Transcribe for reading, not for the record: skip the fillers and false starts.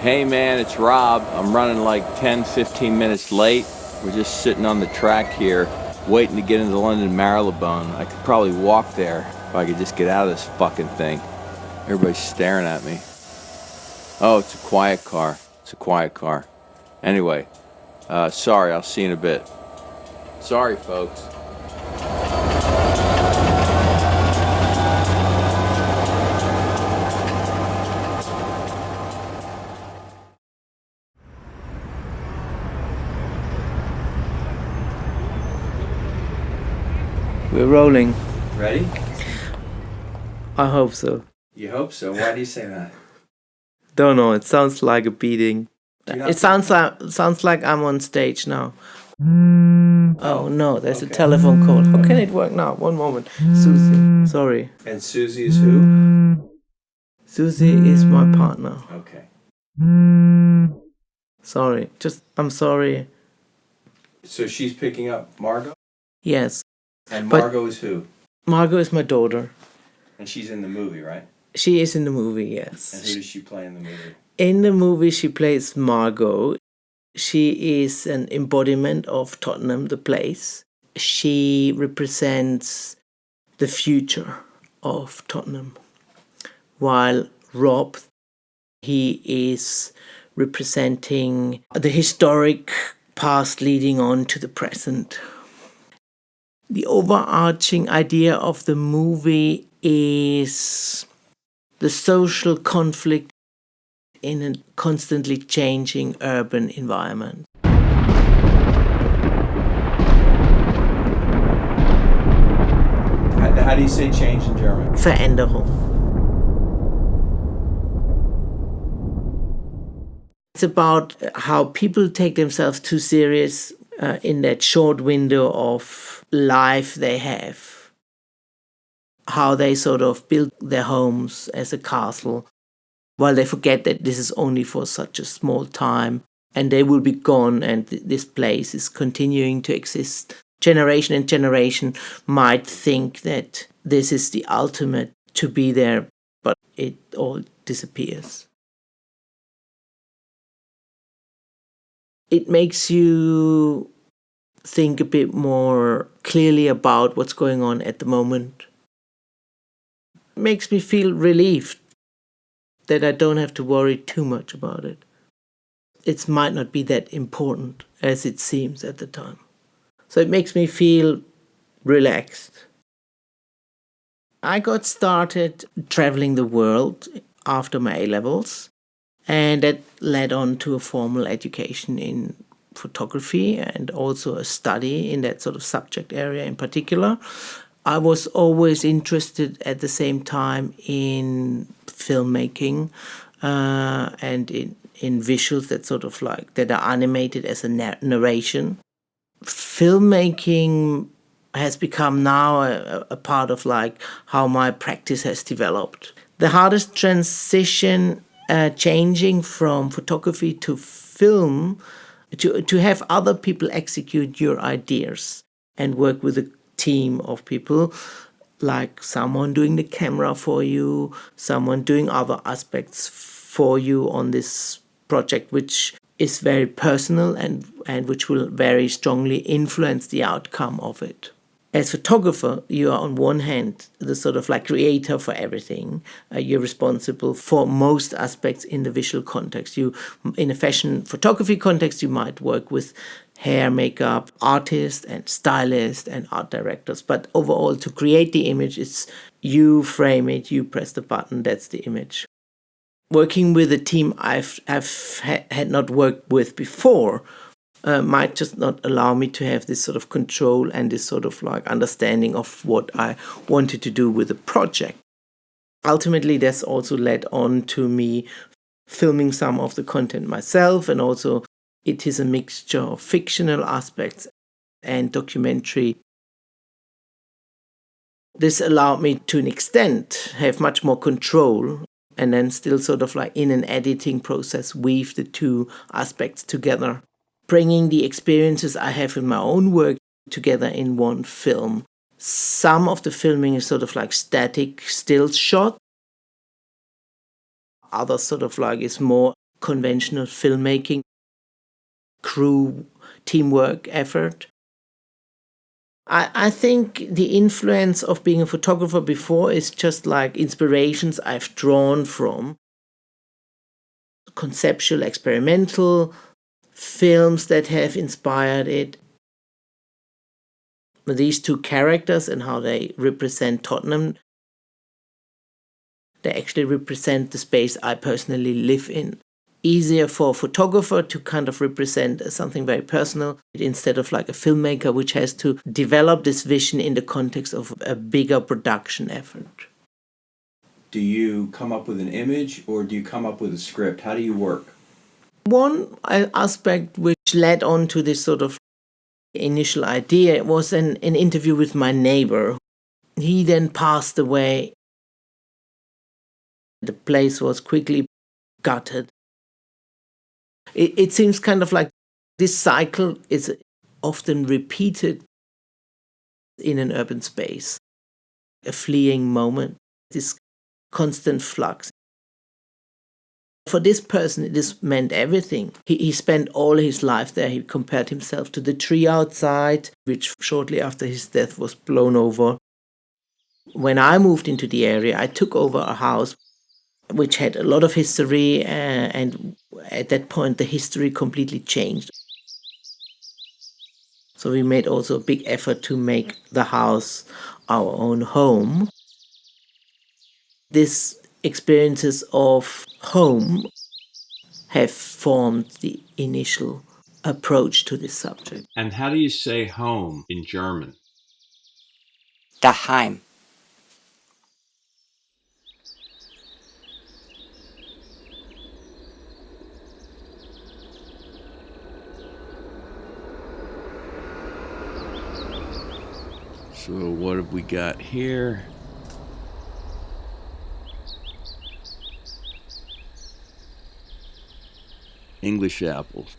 Hey man, it's Rob. I'm running like 10-15 minutes late. We're just sitting on the track here, waiting to get into London Marylebone. I could probably walk there if I could just get out of this fucking thing. Everybody's staring at me. Oh, it's a quiet car. It's a quiet car. Anyway, sorry, I'll see you in a bit. Sorry, folks. We're rolling. Ready? I hope so. You hope so. Why do you say that? Don't know. It sounds like a beating. It sounds like I'm on stage now. Oh no, there's a telephone call. How can it work now? One moment. Susie. Sorry. And Susie is who? Susie is my partner. Okay. Sorry. I'm sorry. So she's picking up Margot? Yes. And Margot is who? Margot is my daughter. And she's in the movie, right? She is in the movie, yes. And who does she play in the movie? In the movie, she plays Margot. She is an embodiment of Tottenham, the place. She represents the future of Tottenham. While Rob, he is representing the historic past leading on to the present. The overarching idea of the movie is the social conflict in a constantly changing urban environment. How do you say change in German? Veränderung. It's about how people take themselves too serious in that short window of life they have. How they sort of build their homes as a castle, while they forget that this is only for such a small time and they will be gone, and this place is continuing to exist. Generation and generation might think that this is the ultimate to be there, but it all disappears. It makes you think a bit more clearly about what's going on at the moment. It makes me feel relieved that I don't have to worry too much about it. It might not be that important as it seems at the time. So it makes me feel relaxed. I got started traveling the world after my A-levels, and that led on to a formal education in photography and also a study in that sort of subject area in particular. I was always interested at the same time in filmmaking and in visuals that sort of like that are animated as a narration. Filmmaking has become now a part of like how my practice has developed. The hardest transition changing from photography to film, to have other people execute your ideas and work with a team of people, like someone doing the camera for you, someone doing other aspects for you on this project, which is very personal and which will very strongly influence the outcome of it. As photographer, you are on one hand the sort of like creator for everything. You're responsible for most aspects in the visual context. In a fashion photography context, you might work with hair, makeup, artists and stylists and art directors. But overall, to create the image, it's you frame it, you press the button, that's the image. Working with a team I've had not worked with before might just not allow me to have this sort of control and this sort of like understanding of what I wanted to do with the project. Ultimately, that's also led on to me filming some of the content myself, and also it is a mixture of fictional aspects and documentary. This allowed me to an extent have much more control, and then still sort of like in an editing process weave the two aspects together, bringing the experiences I have in my own work together in one film. Some of the filming is sort of like static, still shot. Others sort of like is more conventional filmmaking, crew, teamwork effort. I think the influence of being a photographer before is just like inspirations I've drawn from conceptual, experimental films that have inspired it. These two characters and how they represent Tottenham, they actually represent the space I personally live in. Easier for a photographer to kind of represent something very personal instead of like a filmmaker which has to develop this vision in the context of a bigger production effort. Do you come up with an image or do you come up with a script? How do you work? One aspect which led on to this sort of initial idea was an interview with my neighbor. He then passed away. The place was quickly gutted. It seems kind of like this cycle is often repeated in an urban space. A fleeing moment, this constant flux. For this person, this meant everything. He spent all his life there. He compared himself to the tree outside, which shortly after his death was blown over. When I moved into the area, I took over a house which had a lot of history, and at that point the history completely changed. So we made also a big effort to make the house our own home. These experiences of home have formed the initial approach to this subject. And how do you say home in German? Daheim. So what have we got here? English apples.